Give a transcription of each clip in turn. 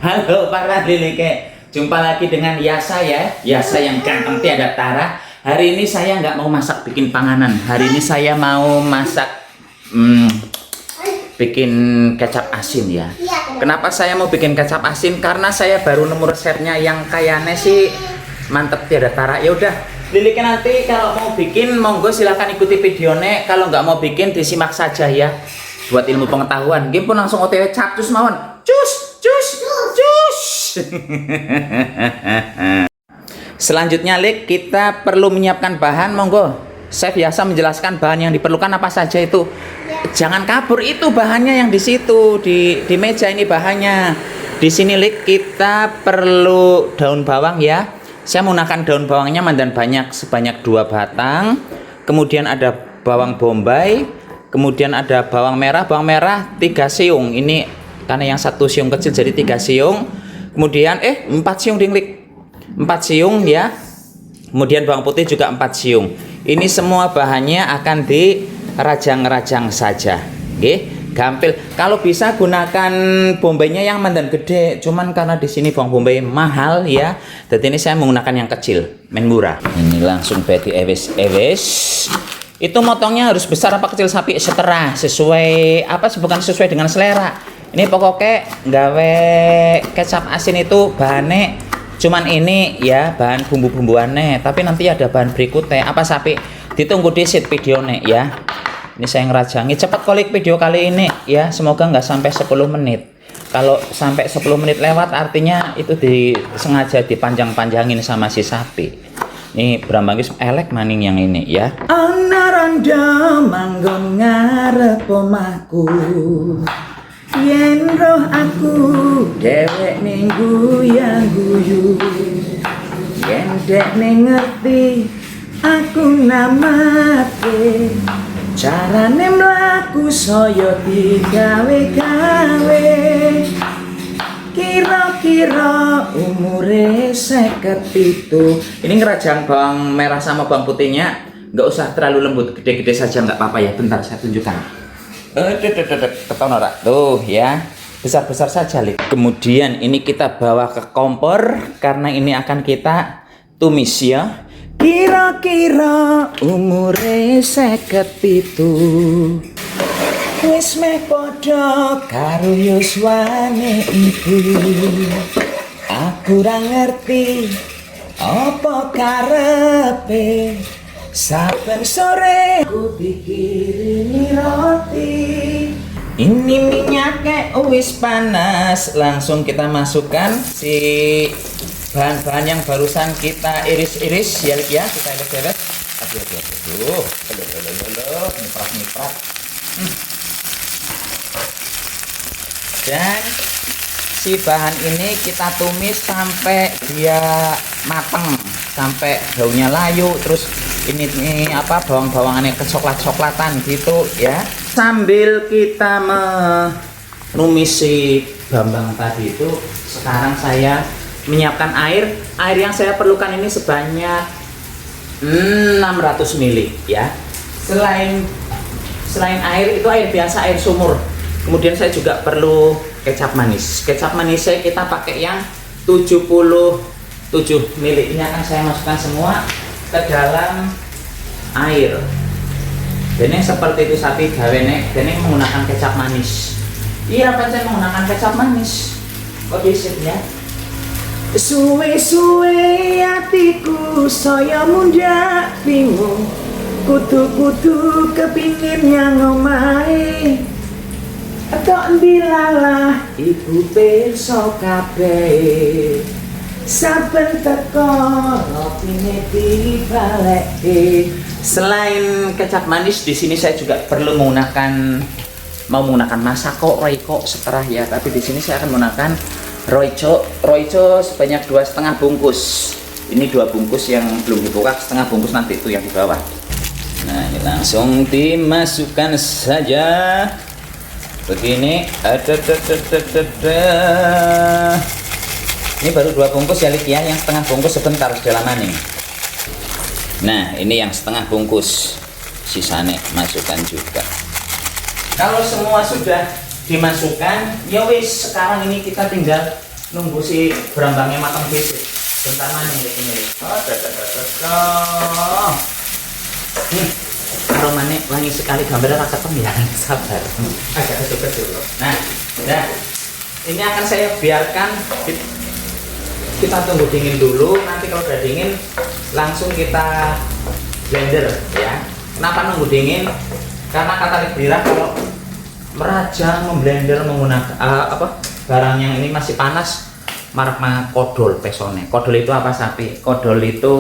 Halo para lilike, jumpa lagi dengan Yasa ya, Yasa yang ganteng tiada tara. Hari ini saya nggak mau masak bikin panganan. Hari ini saya mau masak bikin kecap asin ya. Kenapa saya mau bikin kecap asin? Karena saya baru nemu resepnya yang kayaknya sih mantep tiada tara. Ya udah, lilike nanti kalau mau bikin monggo silahkan ikuti videonya. Kalau nggak mau bikin disimak saja ya. Buat ilmu pengetahuan. Game pun langsung OTW capcus mawon. Cus. Selanjutnya Lik, kita perlu menyiapkan bahan. Monggo Chef Yasa menjelaskan bahan yang diperlukan apa saja itu. Jangan kabur, itu bahannya yang di situ di meja ini bahannya. Di sini Lik, kita perlu daun bawang ya. Saya menggunakan daun bawangnya mandan banyak sebanyak 2 batang. Kemudian ada bawang bombay. Kemudian ada bawang merah 3 siung. Ini karena yang 1 siung kecil jadi 3 siung. Kemudian 4 siung dinglik, 4 siung ya. Kemudian bawang putih juga 4 siung. Ini semua bahannya akan dirajang-rajang saja. Oke, gampil. Kalau bisa gunakan bombaynya yang mandan gede. Cuman karena di sini bawang bombay mahal ya. Jadi ini saya menggunakan yang kecil, men murah. Ini langsung bedi ewes. Itu motongnya harus besar apa kecil sapi setera sesuai bukan sesuai dengan selera. Ini pokoknya gawe kecap asin itu bahannya cuman ini ya, bahan bumbu-bumbuannya. Tapi nanti ada bahan berikutnya apa sapi, ditunggu disit videonya ya. Ini saya ngerajangi cepat kolik video kali ini ya, semoga nggak sampai 10 menit. Kalau sampai 10 menit lewat artinya itu disengaja dipanjang-panjangin sama si sapi. Ini berambangis elek maning yang ini ya. Ana randa manggon ngarep omahku. Yen roh aku dewek minggu yang guyu. Yen dek ngerti aku namate. Carane mlaku saya digawe-gawe. Kira-kira umure 57. Ini ngerajang bawang merah sama bawang putihnya. Nggak usah terlalu lembut, gede-gede saja nggak apa-apa ya. Bentar saya tunjukkan. Keton ora tuh ya, besar-besar saja Lik. Kemudian ini kita bawa ke kompor karena ini akan kita tumis ya. Kira-kira umure 57. Wis meh padha karo yuswane ibu. Aku ora ngerti apa karepe. Saben sore ku pikirni roti. Ini minyaknya wis panas. Langsung kita masukkan si bahan-bahan yang barusan kita iris-iris ya Lik ya. Kita iris-iris. Aduh. Nyiprat. Dan si bahan ini kita tumis sampai dia mateng, sampai daunnya layu. Terus ini bawang-bawangannya kecoklat-coklatan gitu ya. Sambil kita menumis si bambang tadi itu, sekarang saya menyiapkan air yang saya perlukan ini sebanyak 600 ml ya. Selain air itu air biasa, air sumur. Kemudian saya juga perlu kecap manis. Kecap manisnya kita pakai yang 77 ml. Ini akan saya masukkan semua ke dalam air. Ini seperti itu sapi gawene. Ini menggunakan kecap manis. Iya, saya menggunakan kecap manis. Kok disit ya? Suwe-suwe hatiku saya munda bingung. Kutu-kutu kepingin yang omahe. Tok ndilalah ibu pirsa kabeh. Saben teko rotine dibalekke. Selain kecap manis, di sini saya juga perlu mau menggunakan masako, royco setera ya. Tapi di sini saya akan menggunakan royco sebanyak 2,5 bungkus. Ini 2 bungkus yang belum dibuka, setengah bungkus nanti itu yang di bawah. Nah, ini langsung dimasukkan saja. Begini, ini baru 2 bungkus ya Lik ya, yang setengah bungkus sebentar dalam maning. Nah, ini yang setengah bungkus, sisanya masukkan juga. Kalau semua sudah dimasukkan. Ya wis, sekarang ini kita tinggal nunggu si berambangnya matang dhisik. Bentar maning ini. Aromanya wangi sekali, gambarnya rasa ya. Sabar. Agak kecil-kecil loh. Nah, ini akan saya biarkan kita tunggu dingin dulu. Nanti kalau udah dingin langsung kita blender ya. Kenapa nunggu dingin? Karena kata Libra kalau merajang, memblender menggunakan barang yang ini masih panas, marak kodol pesone. Kodol itu apa sapi? Kodol itu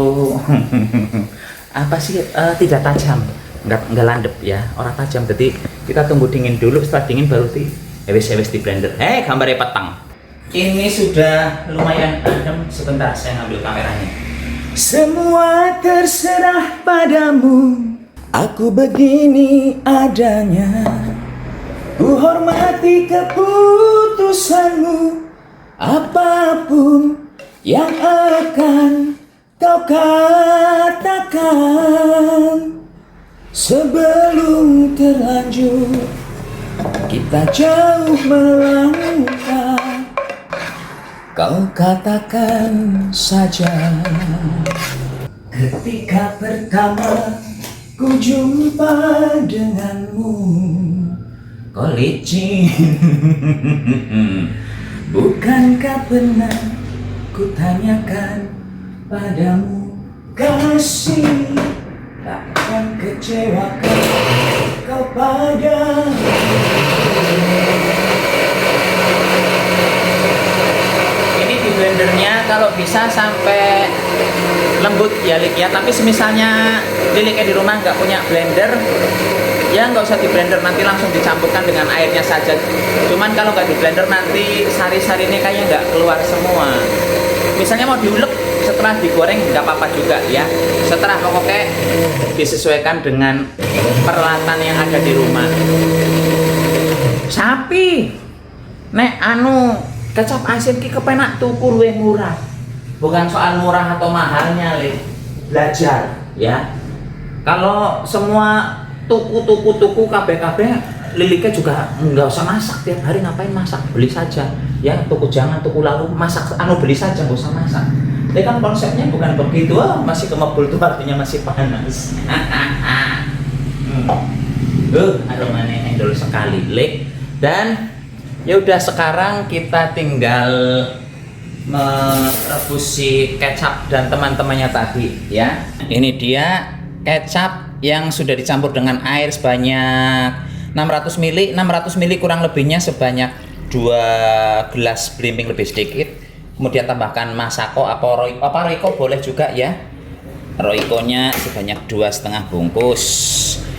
apa sih? Tidak tajam, nggak landep ya, orang tajam. Jadi kita tunggu dingin dulu, setelah dingin baru di ewes di blender. Gambarnya petang. Ini sudah lumayan adem. Sebentar saya ngambil kameranya. Semua terserah padamu. Aku begini adanya, ku hormati keputusanmu. Apapun yang akan kau katakan, sebelum terlanjur kita jauh melangkah, kau katakan saja. Ketika pertama ku jumpa denganmu, kau licin. Bukankah pernah ku tanyakan padamu, kasih takkan kecewakan kau padamu. Ini di blendernya kalau bisa sampai lembut ya Lik ya, tapi semisalnya Liliknya di rumah nggak punya blender ya nggak usah di blender, nanti langsung dicampurkan dengan airnya saja. Cuman kalau nggak di blender nanti sari-sarinya kayaknya nggak keluar semua. Misalnya mau diulek setelah digoreng nggak apa-apa juga ya, setelah pokoknya disesuaikan dengan peralatan yang ada di rumah. Sapi nek kecap asin ki kepenak tuku luwih murah. Bukan soal murah atau mahalnya, Lik. Belajar, ya. Kalau semua tuku kabeh Liliknya juga nggak usah masak tiap hari, ngapain masak? Beli saja, ya. Jangan tuku lalu masak, beli saja, nggak usah masak. Tapi kan konsepnya bukan begitu. Masih kemebul itu artinya masih panas. Aromanya endol sekali, Lik. Dan ya udah, sekarang kita tinggal merebus si kecap dan teman-temannya tadi ya. Ini dia kecap yang sudah dicampur dengan air sebanyak 600 ml kurang lebihnya sebanyak 2 gelas blimbing lebih sedikit. Kemudian tambahkan masako apa roiko boleh juga ya. Roikonya sebanyak 2,5 bungkus.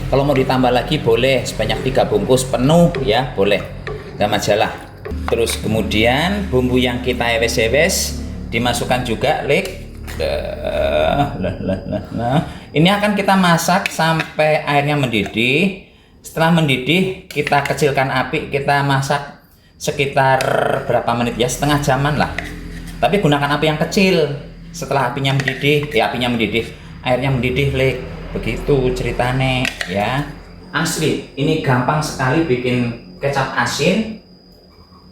Kalau mau ditambah lagi boleh sebanyak 3 bungkus penuh ya, boleh, nggak masalah. Terus kemudian bumbu yang kita ewes dimasukkan juga, Lik. Ini akan kita masak sampai airnya mendidih. Setelah mendidih kita kecilkan api, kita masak sekitar berapa menit ya, setengah jaman lah. Tapi gunakan api yang kecil. Setelah airnya mendidih, airnya mendidih, Lik. Begitu ceritane ya. Asli, ini gampang sekali bikin kecap asin.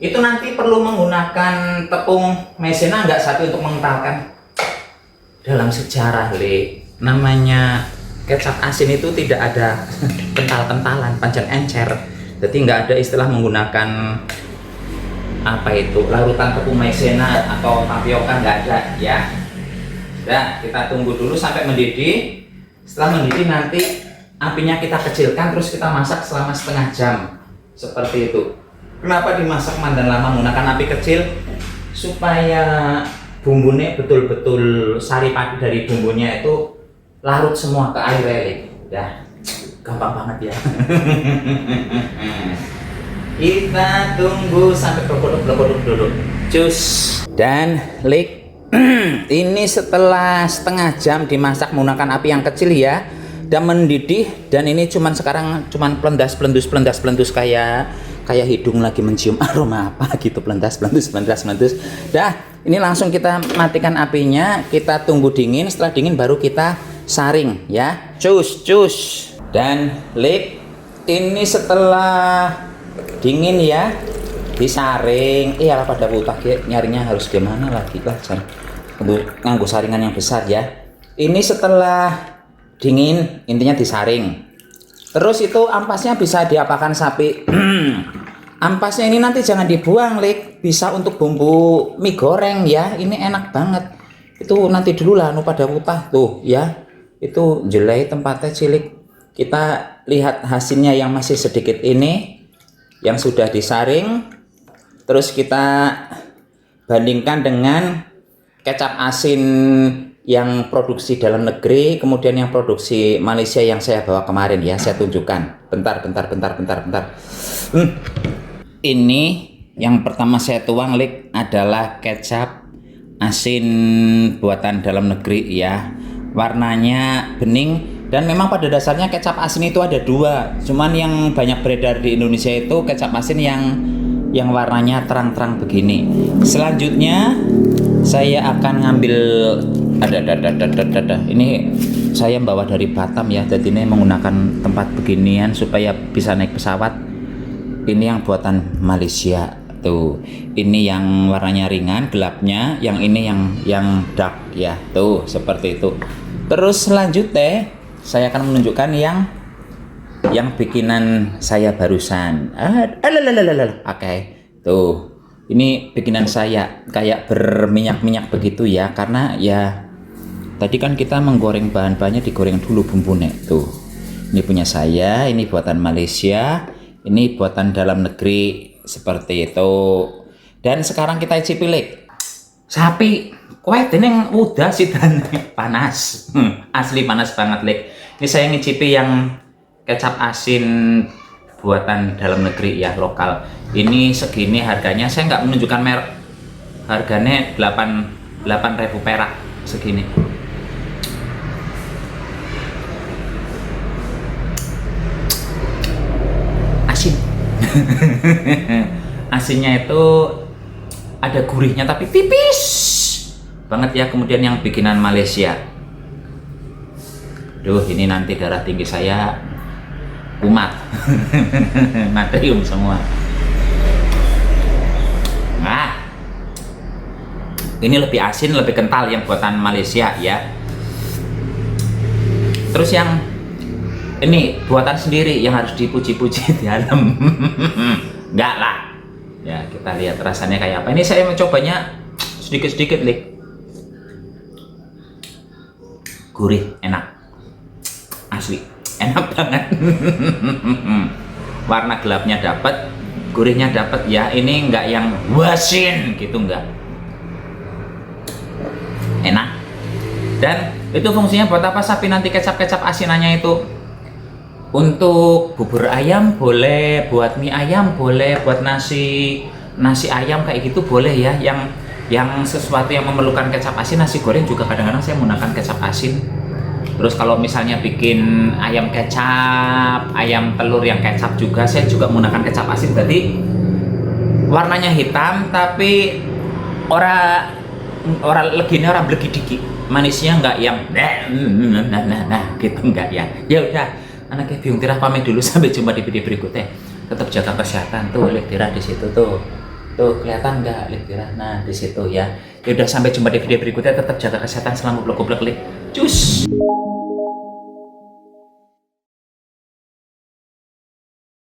Itu nanti perlu menggunakan tepung maizena nggak sapi untuk mengentalkan. Dalam sejarah, Lik, namanya kecap asin itu tidak ada kental-kentalan, pancen encer. Jadi nggak ada istilah menggunakan larutan tepung maizena atau tapioka, nggak ada ya. Nah, kita tunggu dulu sampai mendidih. Setelah mendidih nanti apinya kita kecilkan, terus kita masak selama setengah jam seperti itu. Kenapa dimasak mandan lama menggunakan api kecil? Supaya bumbunya betul-betul sari padi dari bumbunya itu larut semua ke air, Lik. Ya, gampang banget ya. Kita tunggu sampai berkodok dulu. Cus. Dan Lik, ini setelah setengah jam dimasak menggunakan api yang kecil ya, dan mendidih, dan ini sekarang cuman pelendas kayak hidung lagi mencium aroma apa gitu, pelendas. Dah, ini langsung kita matikan apinya, kita tunggu dingin. Setelah dingin baru kita saring ya. Cus. Dan Lik, ini setelah dingin ya, disaring. Iyalah pada utah nyarinya harus di mana lagi lah, jangan nganggo saringan yang besar ya. Ini setelah dingin, intinya disaring. Terus itu ampasnya bisa diapakan sapi. Ampasnya ini nanti jangan dibuang, Lik. Bisa untuk bumbu mie goreng ya. Ini enak banget. Itu nanti dulu lah pada utah tuh ya. Itu jelai tempatnya cilik. Kita lihat hasilnya yang masih sedikit ini, yang sudah disaring. Terus kita bandingkan dengan kecap asin yang produksi dalam negeri, kemudian yang produksi Malaysia yang saya bawa kemarin ya, saya tunjukkan. Bentar. Ini yang pertama saya tuang, Lik, adalah kecap asin buatan dalam negeri ya. Warnanya bening, dan memang pada dasarnya kecap asin itu ada dua. Cuman yang banyak beredar di Indonesia itu kecap asin yang warnanya terang-terang begini. Selanjutnya saya akan ngambil ini saya bawa dari Batam ya, jadi ini menggunakan tempat beginian supaya bisa naik pesawat. Ini yang buatan Malaysia tuh. Ini yang warnanya ringan gelapnya, yang ini yang dark ya, tuh seperti itu. Terus selanjutnya saya akan menunjukkan yang bikinan saya barusan. Oke, tuh. Ini bikinan saya kayak berminyak-minyak begitu ya, karena ya tadi kan kita menggoreng bahan-bahannya, digoreng dulu bumbunya tuh. Ini punya saya, ini buatan Malaysia, ini buatan dalam negeri seperti itu. Dan sekarang kita icipi, Lik. Sapi, kowe dening udah sih dan panas. Asli panas banget, Lik. Ini saya ngicipi yang kecap asin buatan dalam negeri ya, lokal. Ini segini harganya, saya nggak menunjukkan merek. Harganya 8.000 perak segini. Asin. Asinnya itu ada gurihnya tapi tipis banget ya. Kemudian yang bikinan Malaysia. Duh, ini nanti darah tinggi saya kumat. Natrium semua. Nah, ini lebih asin, lebih kental yang buatan Malaysia ya. Terus yang ini buatan sendiri yang harus dipuji-puji di dalam. Enggak lah. Ya, kita lihat rasanya kayak apa. Ini saya mencobanya sedikit-sedikit, Lik. Gurih, enak. Asli, enak banget. Warna gelapnya dapat, gurihnya dapat ya. Ini enggak yang wasin gitu, enggak. Enak. Dan itu fungsinya buat apa sapi nanti kecap-kecap asinannya itu? Untuk bubur ayam boleh, buat mie ayam boleh, buat nasi ayam kayak gitu boleh ya. Yang sesuatu yang memerlukan kecap asin, nasi goreng juga kadang-kadang saya menggunakan kecap asin. Terus kalau misalnya bikin ayam kecap, ayam telur yang kecap juga, saya juga menggunakan kecap asin. Berarti warnanya hitam tapi legine ora blegidiki. Manisnya enggak yang gitu enggak ya. Ya udah, anaknya bingung tirah pamit dulu, sampai jumpa di video berikutnya. Tetap jaga kesehatan tuh, Lek Tirah di situ tuh. Tuh kelihatan enggak Lek Tirah? Nah, di situ ya. Ya udah, sampai jumpa di video berikutnya. Tetap jaga kesehatan, selamat goblok-goblok, Lek. Cus.